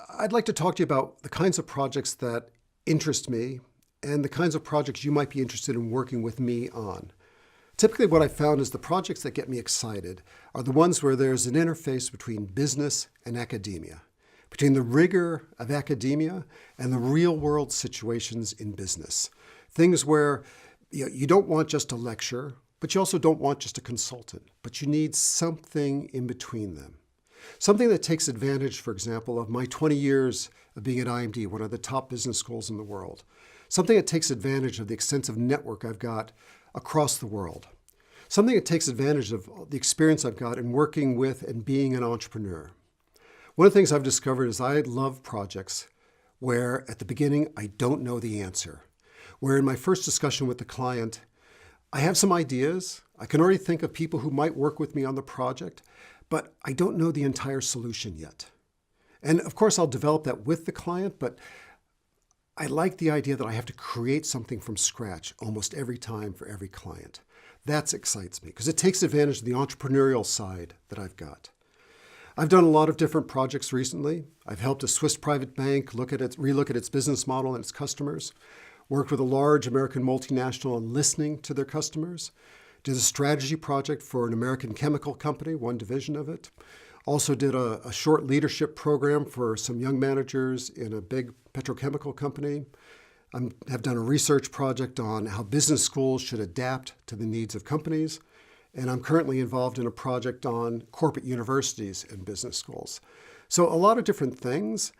I'd like to talk to you about the kinds of projects that interest me and the kinds of projects you might be interested in working with me on. Typically what I found is the projects that get me excited are the ones where there's an interface between business and academia, between the rigor of academia and the real-world situations in business. Things where you don't want just a lecture, but you also don't want just a consultant, but you need something in between them. Something that takes advantage, for example, of my 20 years of being at IMD, one of the top business schools in the world. Something that takes advantage of the extensive network I've got across the world. Something that takes advantage of the experience I've got in working with and being an entrepreneur. One of the things I've discovered is I love projects where at the beginning I don't know the answer. Where in my first discussion with the client, I have some ideas. I can already think of people who might work with me on the project, but I don't know the entire solution yet. And of course, I'll develop that with the client, but I like the idea that I have to create something from scratch almost every time for every client. That excites me because it takes advantage of the entrepreneurial side that I've got. I've done a lot of different projects recently. I've helped a Swiss private bank relook at its business model and its customers, worked with a large American multinational on listening to their customers, did a strategy project for an American chemical company, one division of it. Also did a short leadership program for some young managers in a big petrochemical company. Have done a research project on how business schools should adapt to the needs of companies. And I'm currently involved in a project on corporate universities and business schools. So a lot of different things.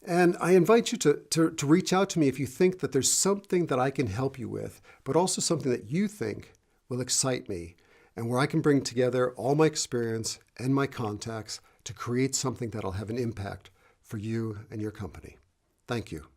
And I invite you to reach out to me if you think that there's something that I can help you with, but also something that you think will excite me and where I can bring together all my experience and my contacts to create something that'll have an impact for you and your company. Thank you.